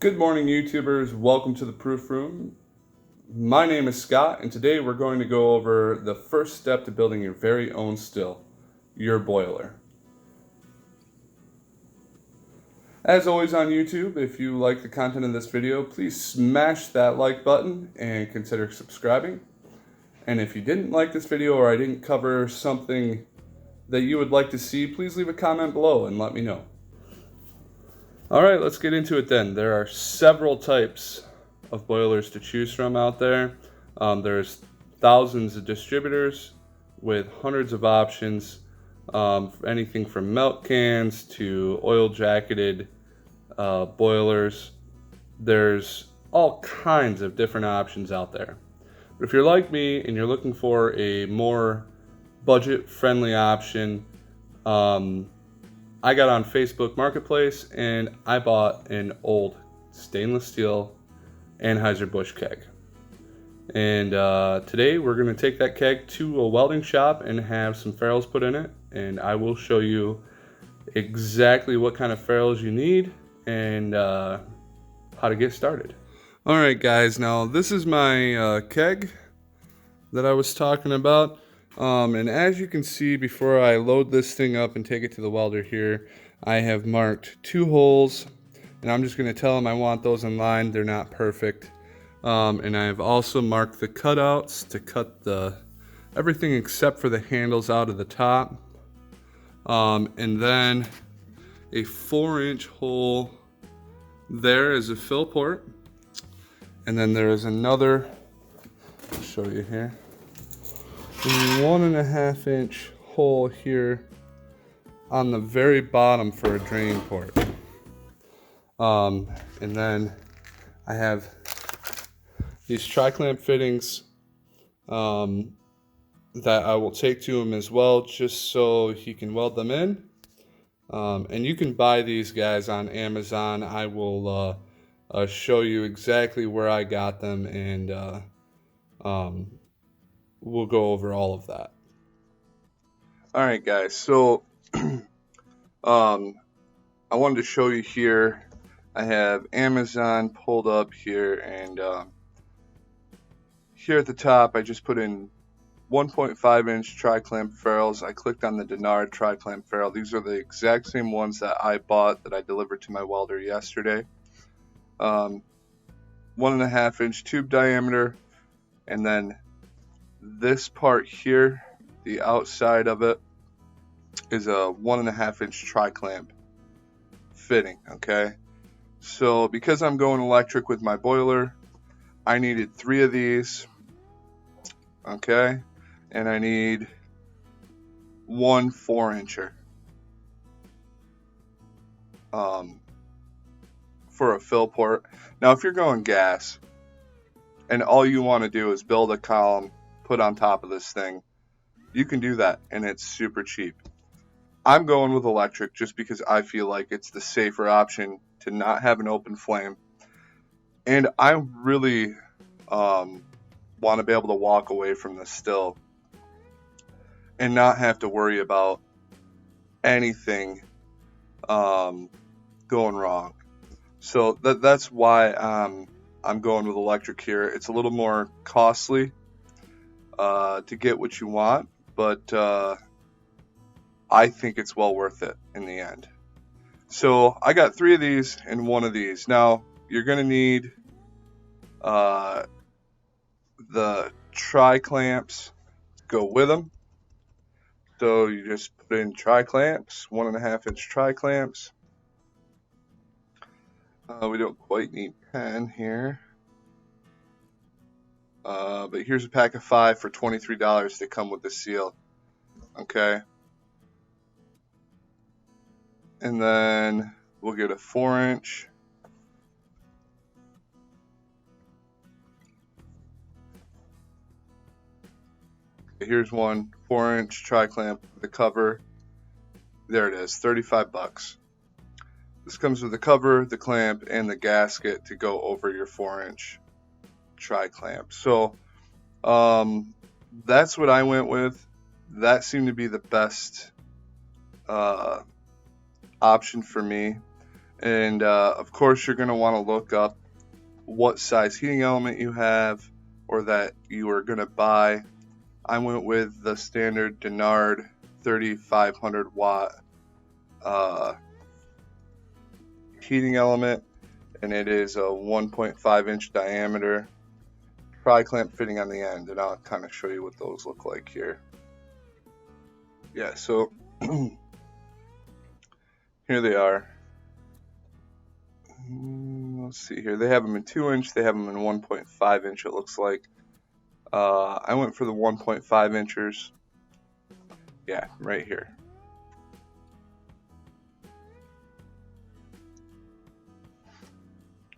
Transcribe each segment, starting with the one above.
Good morning, YouTubers. Welcome to the Proof Room. My name is Scott, and today we're going to go over the first step to building your very own still, your boiler. As always on YouTube, if you like the content of this video, please smash that like button and consider subscribing. And if you didn't like this video or I didn't cover something that you would like to see, please leave a comment below and let me know. Alright, let's get into it then. There are several types of boilers to choose from out there. There's thousands of distributors with hundreds of options, anything from milk cans to oil jacketed boilers. There's all kinds of different options out there. But if you're like me and you're looking for a more budget friendly option, I got on Facebook Marketplace and I bought an old stainless steel Anheuser-Busch keg. And today we're going to take that keg to a welding shop and have some ferrules put in it. And I will show you exactly what kind of ferrules you need and how to get started. Alright guys, now this is my keg that I was talking about. And as you can see, before I load this thing up and take it to the welder here, I have marked 2 holes, and I'm just going to tell them I want those in line. They're not perfect. And I have also marked the cutouts to cut everything except for the handles out of the top. And then a 4-inch hole there is a fill port. And then there is another, I'll show you here. 1.5-inch hole here on the very bottom for a drain port. And then I have these tri-clamp fittings that I will take to him as well, just so he can weld them in. And you can buy these guys on Amazon. I will show you exactly where I got them, and we'll go over all of that. All right, guys. So, I wanted to show you here. I have Amazon pulled up here, and here at the top, I just put in 1.5-inch tri-clamp ferrules. I clicked on the Denard tri-clamp ferrule. These are the exact same ones that I bought that I delivered to my welder yesterday. 1.5-inch tube diameter, and then this part here, the outside of it, is a 1.5-inch tri-clamp fitting, okay? So because I'm going electric with my boiler, I needed 3 of these, okay? And I need 1 4-incher for a fill port. Now if you're going gas and all you want to do is build a column, put on top of this thing, you can do that, and it's super cheap. I'm going with electric just because I feel like it's the safer option to not have an open flame, and I really want to be able to walk away from this still and not have to worry about anything going wrong. So that's why I'm going with electric here. It's a little more costly to get what you want, but I think it's well worth it in the end. So I got 3 of these and 1 of these. Now you're going to need the tri-clamps to go with them. So you just put in tri-clamps, 1.5-inch tri-clamps. We don't quite need 10 here. But here's a pack of 5 for $23 to come with the seal. Okay. And then we'll get a 4-inch. Here's one 4-inch tri-clamp with the cover. There it is, 35 bucks. This comes with the cover, the clamp, and the gasket to go over your 4-inch tri-clamp. So that's what I went with. That seemed to be the best option for me. And of course, you're going to want to look up what size heating element you have or that you are going to buy. I went with the standard Denard 3500 watt heating element, and it is a 1.5 inch diameter tri-clamp fitting on the end, and I'll kind of show you what those look like here. Yeah, so here they are. Let's see here. They have them in 2 inch. They have them in 1.5 inch, it looks like. I went for the 1.5 inchers. Yeah, right here.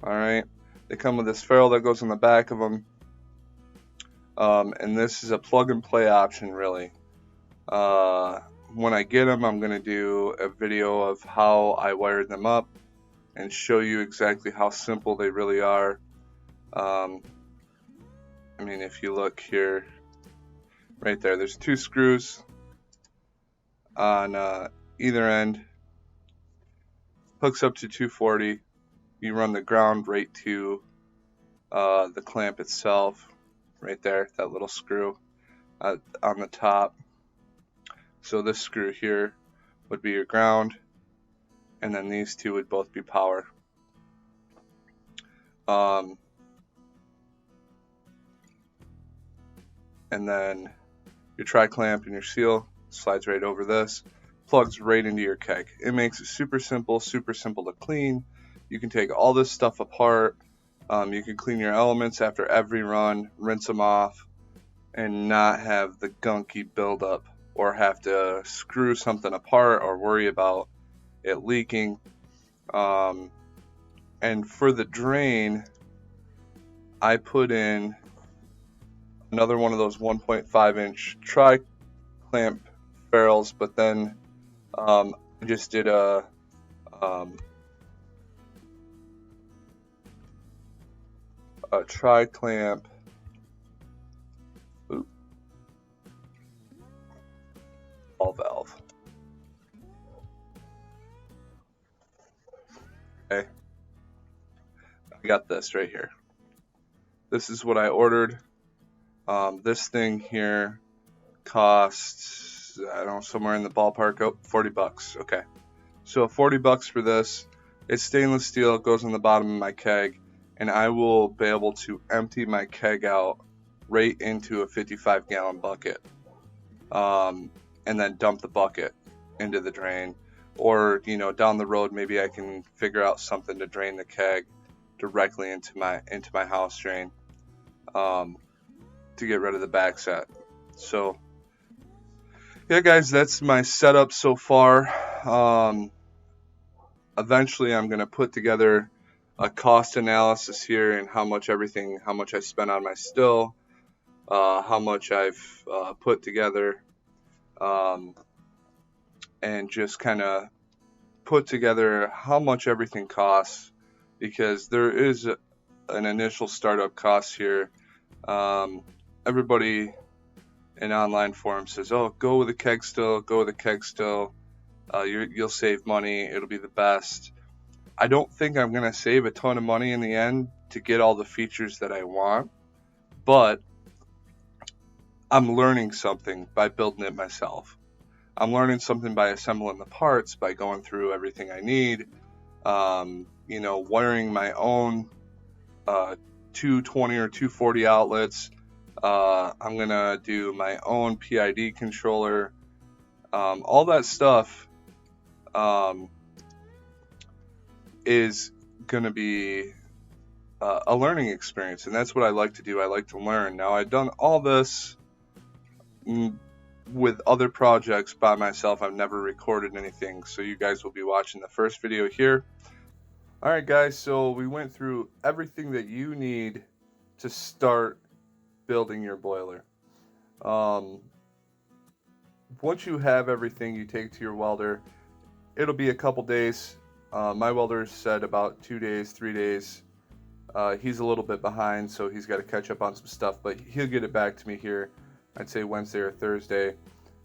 Alright. They come with this ferrule that goes on the back of them. And this is a plug and play option, really. When I get them, I'm going to do a video of how I wired them up and show you exactly how simple they really are. I mean, if you look here, right there, there's 2 screws on either end. Hooks up to 240. You run the ground right to the clamp itself, right there, that little screw on the top. So this screw here would be your ground, and then these 2 would both be power. And then your tri-clamp and your seal slides right over this, plugs right into your keg. It makes it super simple to clean. You can take all this stuff apart. You can clean your elements after every run, rinse them off, and not have the gunky buildup or have to screw something apart or worry about it leaking. And for the drain, I put in another one of those 1.5 inch tri-clamp ferrules, but then I just did a tri-clamp ball valve. Okay, I got this right here. This is what I ordered. This thing here costs, I don't know, somewhere in the ballpark, $40. Okay, so $40 for this. It's stainless steel, it goes on the bottom of my keg, and I will be able to empty my keg out right into a 55-gallon bucket, and then dump the bucket into the drain. Or, you know, down the road, maybe I can figure out something to drain the keg directly into my house drain, to get rid of the back set. So yeah, guys, that's my setup so far. Eventually I'm going to put together a cost analysis here and how much I spent on my still, how much I've put together, and just kind of put together how much everything costs, because there is an initial startup cost here. Everybody in online forums says, oh, go with a keg still, you'll save money, it'll be the best. I don't think I'm going to save a ton of money in the end to get all the features that I want, but I'm learning something by building it myself. I'm learning something by assembling the parts, by going through everything I need, wiring my own 220 or 240 outlets. I'm going to do my own PID controller. All that stuff is going to be a learning experience, and that's what I like to do. I like to learn. Now, I've done all this with other projects by myself. I've never recorded anything, so you guys will be watching the first video here. Alright guys, so we went through everything that you need to start building your boiler. Once you have everything, you take it to your welder. It'll be a couple days. My welder said about 2 days, 3 days. He's a little bit behind, so he's got to catch up on some stuff, but he'll get it back to me here, I'd say Wednesday or Thursday,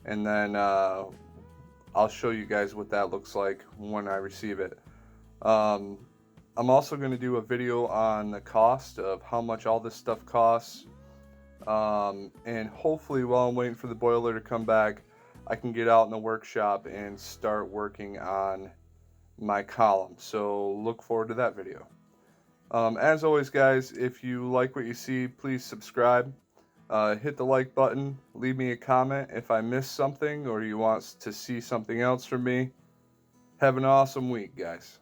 and then I'll show you guys what that looks like when I receive it. I'm also going to do a video on the cost of how much all this stuff costs. And hopefully while I'm waiting for the boiler to come back, I can get out in the workshop and start working on my column. So look forward to that video. As always, guys, if you like what you see, please subscribe. Hit the like button. Leave me a comment if I missed something or you want to see something else from me. Have an awesome week, guys.